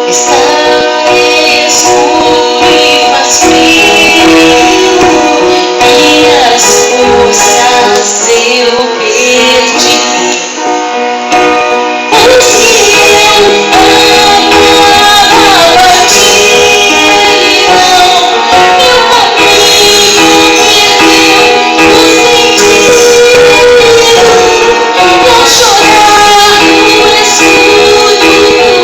Está escuro e faz frio, minhas forças eu perdi. Pois que eu amava a ti, meu caminho perdeu o sentido. Ao chorar no escuro percebi, havia alguém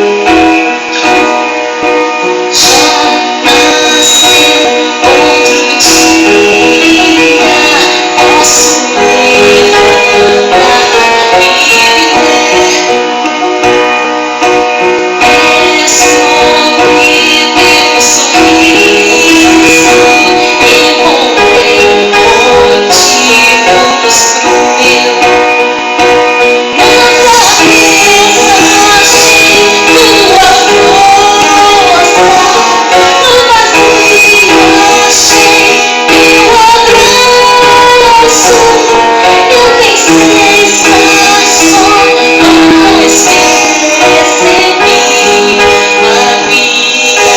ali. Você estava ali. Já nasceu outro dia, posso levantar e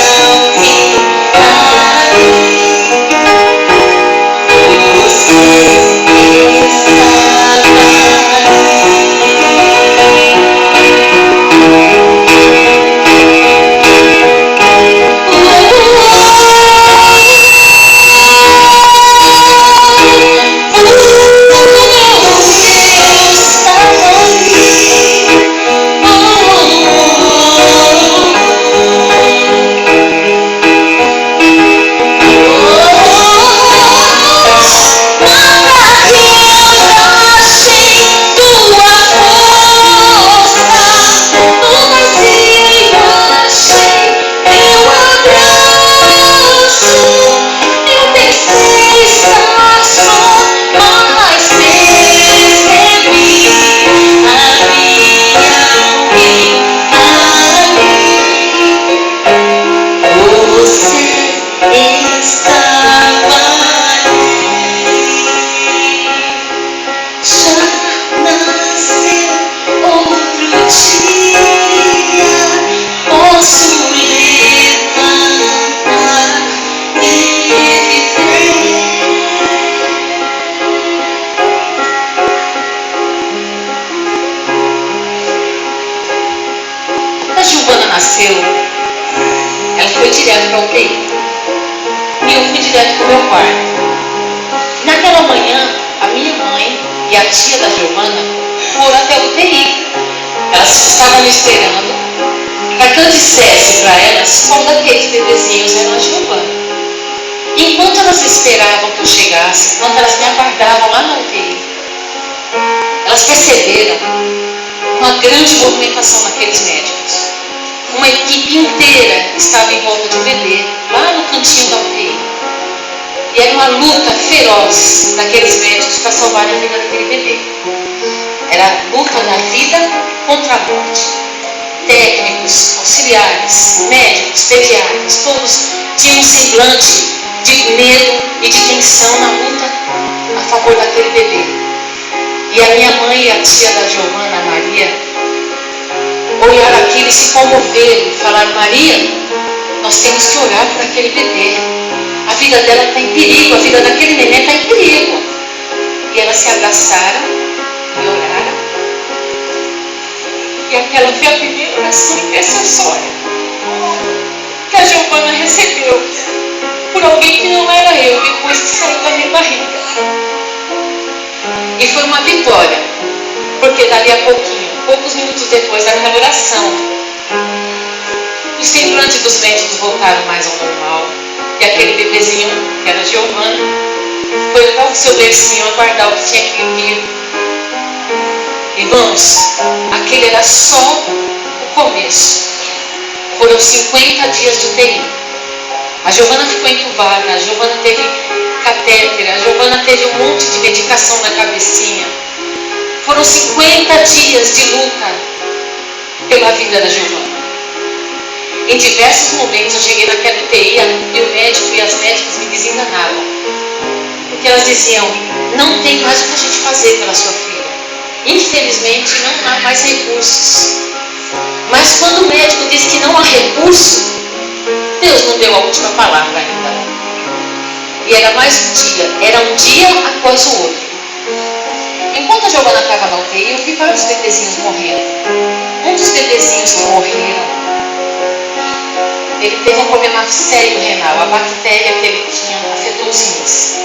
viver. Descobri teu sorriso, encontrei motivos pro meu. Na cabeça achei tua força, no vazio achei teu abraço. Eu pensei estar só, mas percebi, havia alguém ali. Você estava nasceu, ela foi direto para a UTI. E eu fui direto para o meu quarto. Naquela manhã, a minha mãe e a tia da Giovana foram até a UTI. Elas estavam me esperando para que eu dissesse para elas qual daqueles bebezinhos era a Giovana. E enquanto elas esperavam que eu chegasse, enquanto elas me aguardavam lá na UTI, elas perceberam uma grande movimentação naqueles médicos. Uma equipe inteira estava em volta de um bebê, lá no cantinho da UTI. E era uma luta feroz daqueles médicos para salvar a vida daquele bebê. Era a luta da vida contra a morte. Técnicos, auxiliares, médicos, pediatras, todos tinham um semblante de medo e de tensão na luta a favor daquele bebê. E a minha mãe e a tia da Giovana, a Maria, olharam aquilo e se comoveram e falaram: Maria, nós temos que orar por aquele bebê. A vida dela está em perigo, a vida daquele neném está em perigo. E elas se abraçaram e oraram. E aquela foi a primeira oração intercessória que a Giovana recebeu por alguém que não era eu, depois que saiu da minha barriga. E foi uma vitória, porque dali a poucos minutos depois daquela oração, os semblantes dos médicos voltaram mais ao normal. E aquele bebezinho, que era a Giovana, foi para o seu bercinho aguardar o que tinha que vir. Irmãos, aquele era só o começo. Foram 50 dias de UTI. A Giovana ficou entubada, a Giovana teve catéter, a Giovana teve um monte de medicação na cabecinha. Foram 50 dias de luta. pela vida da Giovana. Em diversos momentos eu cheguei naquela UTI e o médico e as médicas me desenganavam. Porque elas diziam, não tem mais o que a gente fazer pela sua filha. Infelizmente não há mais recursos. Mas quando o médico disse que não há recurso, Deus não deu a última palavra ainda. E era mais um dia. Era um dia após o outro. Enquanto a Giovana estava na UTI, eu vi vários bebezinhos morrendo. Um dos bebezinhos que morreram, ele teve um problema sério renal. A bactéria que ele tinha afetou os rins.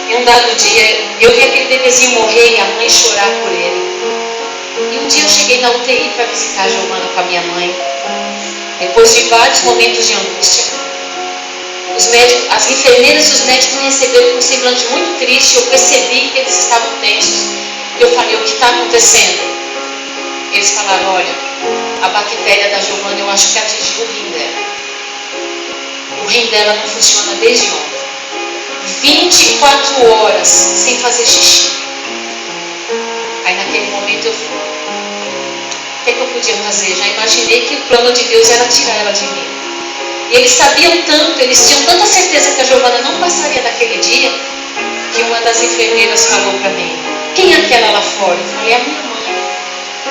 E um dado dia, eu vi aquele bebezinho morrer e a mãe chorar por ele. E um dia eu cheguei na UTI para visitar a Giovana com a minha mãe. Depois de vários momentos de angústia, os médicos, as enfermeiras e os médicos me receberam com um semblante muito triste. Eu percebi que eles estavam tensos. Eu falei, o que está acontecendo? Eles falaram, olha, a bactéria da Giovana eu acho que atingiu o rim dela. O rim dela não funciona desde ontem. 24 horas sem fazer xixi. Aí naquele momento eu falei, o que é que eu podia fazer? Já imaginei que o plano de Deus era tirar ela de mim. E eles sabiam tanto, eles tinham tanta certeza que a Giovana não passaria daquele dia, que uma das enfermeiras falou para mim, quem é aquela lá fora? Eu falei, é a minha mãe.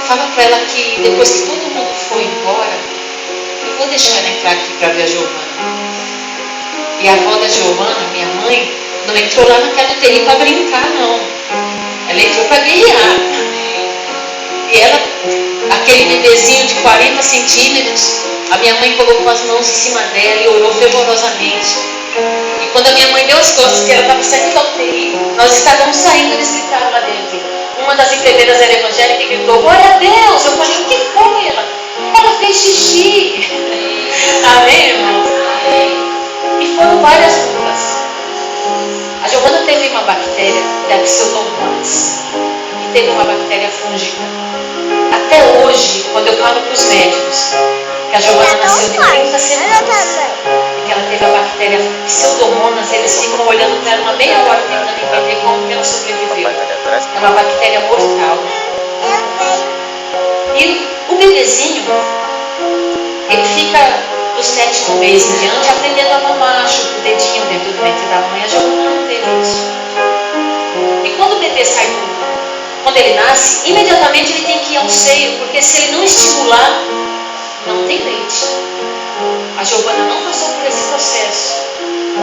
Fala para ela que depois que todo mundo foi embora, eu vou deixar ela entrar aqui para ver a Giovana. E a avó da Giovana, minha mãe, não entrou lá naquela UTI para brincar, não. Ela entrou para guerrear. E ela, aquele bebezinho de 40 centímetros, a minha mãe colocou as mãos em cima dela e orou fervorosamente. E quando a minha mãe deu as costas, que ela estava saindo da UTI, nós estávamos saindo, eles gritaram lá dentro. Uma das enfermeiras era evangélica e gritou, glória a Deus! Eu falei, o que foi ela? Ela fez xixi. Amém, irmãos? E foram várias lutas. A Giovana teve uma bactéria da Pseudomonas e teve uma bactéria fúngica. Até hoje, quando eu falo para os médicos que a Giovana nasceu de 30 semanas e que ela teve a bactéria Pseudomonas, eles ficam olhando para ela uma meia hora tentando entender como que ela sobreviveu. É uma bactéria mortal. E o bebezinho, ele fica do 7º mês em diante aprendendo a mamar, chupa o dedinho dentro do ventre da mãe. A Giovana não teve isso. E quando o bebê sai quando ele nasce, imediatamente ele tem que ir ao seio, porque se ele não estimular, não tem leite. A Giovana não passou por esse processo.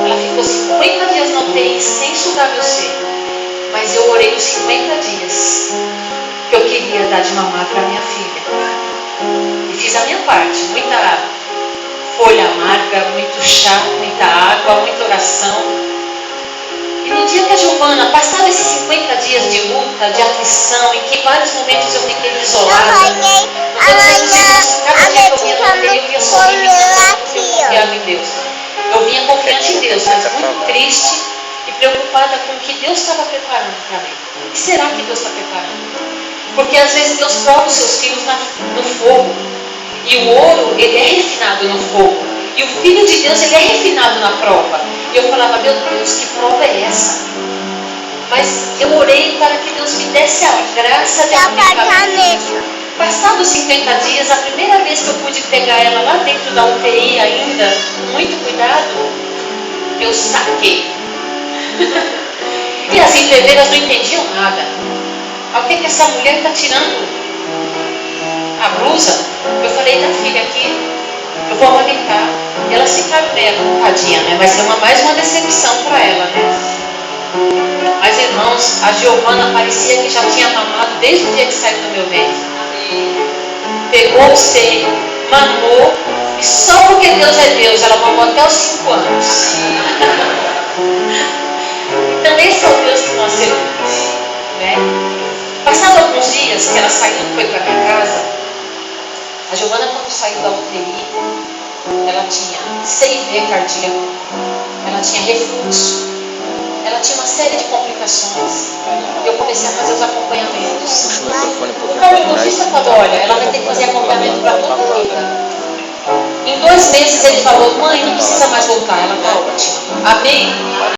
Ela ficou 50 dias na UTI sem sugar meu seio. Mas eu orei os 50 dias que eu queria dar de mamar para minha filha. E fiz a minha parte, muita folha amarga, muito chá, muita água, muita oração. E no dia que a Giovana, passava esses 50 dias de luta, de aflição, em que vários momentos eu fiquei isolada, cada dia que eu vinha na UTI, eu vinha sorrindo, eu confiava em Deus. Eu vinha confiante em Deus, mas muito triste e preocupada com o que Deus estava preparando para mim. O que será que Deus está preparando? Porque às vezes Deus prova os seus filhos no fogo. E o ouro, ele é refinado no fogo. E o Filho de Deus, ele é refinado na prova. E eu falava, meu Deus, que prova é essa? Mas eu orei para que Deus me desse a graça de aplicar. Passados 50 dias, a primeira vez que eu pude pegar ela lá dentro da UTI ainda, com muito cuidado, eu saquei. E as enfermeiras não entendiam nada. Ao que essa mulher está tirando a blusa? Eu falei, da filha aqui, eu vou amamentar. E elas ficaram nela, tadinha, né? Vai ser mais uma decepção para ela, né? Mas irmãos, a Giovana parecia que já tinha mamado desde o dia que saiu do meu ventre. Pegou o seio, mamou, e só porque Deus é Deus, ela mamou até os 5 anos. Então esse é o Deus que nós servimos, né? Passado alguns dias que ela saiu, foi para minha casa, a Giovana, quando saiu da UTI, ela tinha CIV cardíaco, ela tinha refluxo, ela tinha uma série de complicações. Eu comecei a fazer os acompanhamentos. O cardiologista falou, olha, ela vai ter que fazer acompanhamento para toda a vida. Em 2 meses ele falou, mãe, não precisa mais voltar, ela está ótima. Amém?